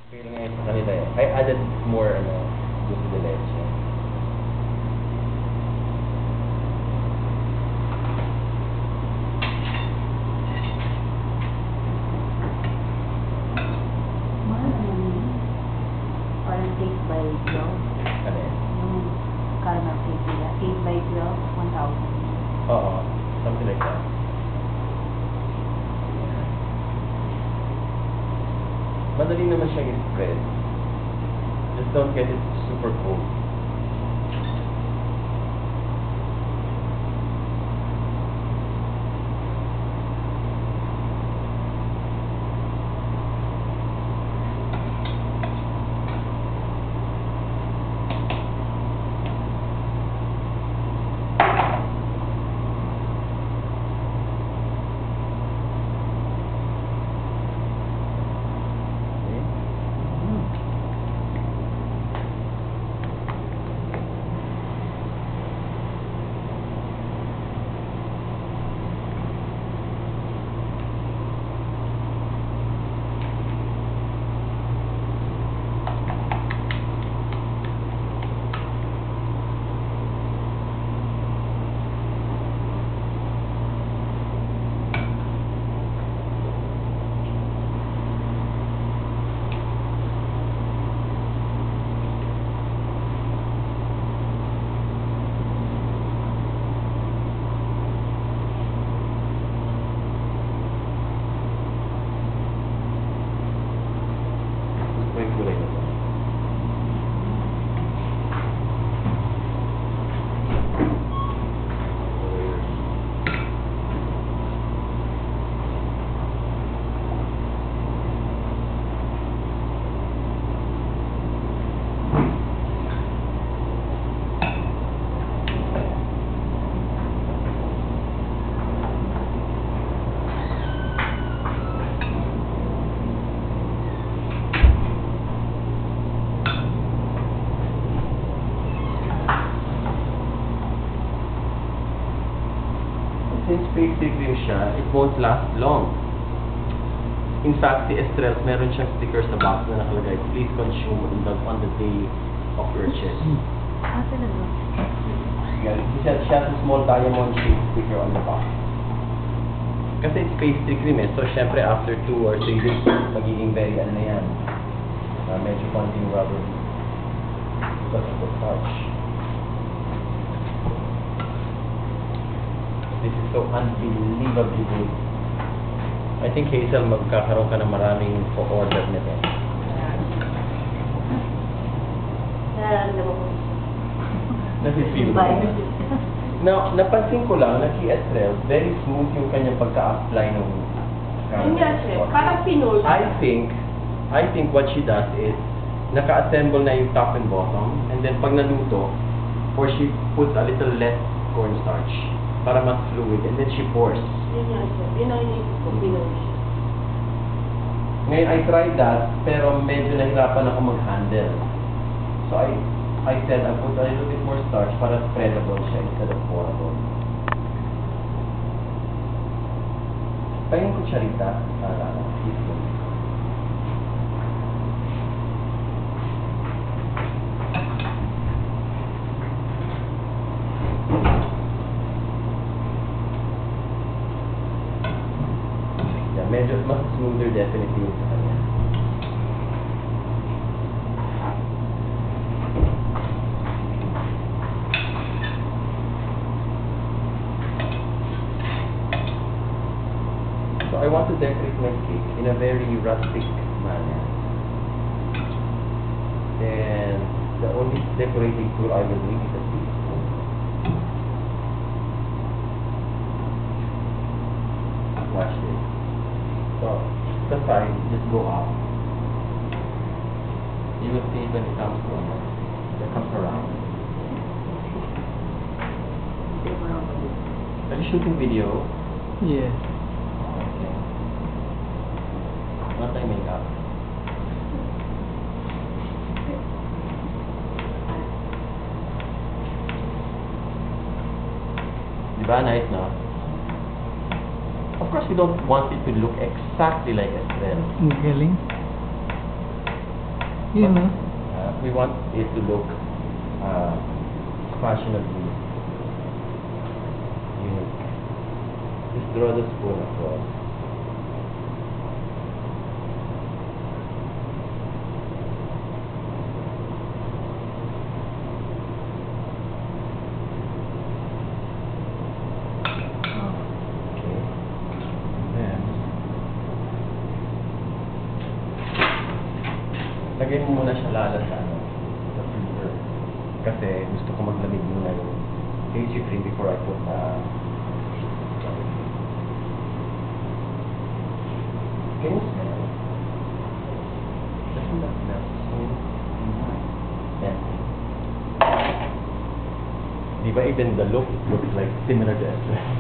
Feel ngayon sa kanila eh. I added more dulce de leche. Mahal naman yun. Parang 8 by 12. Ano eh? Yung caramel cake nila. 8 by 12, 1,000. Oo. Something like that. Madali naman siyang i-spread. Just don't get it super cold. May kulay na to. Since pastry cream siya, it won't last long. In fact, si Estrella, meron siyang sticker sa box na nakalagay, please consume on the day of purchase. Ah, talaga? Yeah, she has a small diamond shaped sticker on the box. Kasi it's pastry cream eh, so syempre after 2 or 3 days, magiging very ano na yan. Medyo konting rubber because of the starch. This is so unbelievably good. I think Hazel, magkakaroon ka ng maraming order nito. Nararamdaman ko. Nasi-feel mo. Now, napansin ko lang na si Estrella, very smooth yung kanyang pagka-apply ng Yun nga, chef. Parang pinol. I think what she does is, naka-assemble na yung top and bottom, and then pag naluto, or she puts a little less cornstarch para mas fluid, and then she pours. Yun nga, chef. Yun ang iniisip ko, pinol siya. Ngayon, I tried that, pero medyo nahirapan ako mag-handle. So, I said, I put a little bit more starch para spreadable siya instead of pourable. Pahingin ko siya rita. Yeah, medyo mas smoother definitely yung sa kanya. So I want to decorate my cake in a very rustic manner. And the only decorating tool I will need is a teaspoon. Watch this. So the side just go up. You will see when it comes to it comes around. Are you shooting video? Yeah. Okay. Not my makeup. Diba? Nice, no? Of course, we don't want it to look exactly like Estrella. Ang galing. Yun, no? We want it to look fashionably unique. Just draw the spoon across. Okay. Then, lagay mo muna siya lala sa ano, sa freezer. Kasi gusto ko maglamig muna yung cage cream before I put can you smell? Doesn't that smell so empty? Di ba even the look, it looks like similar to Espresso?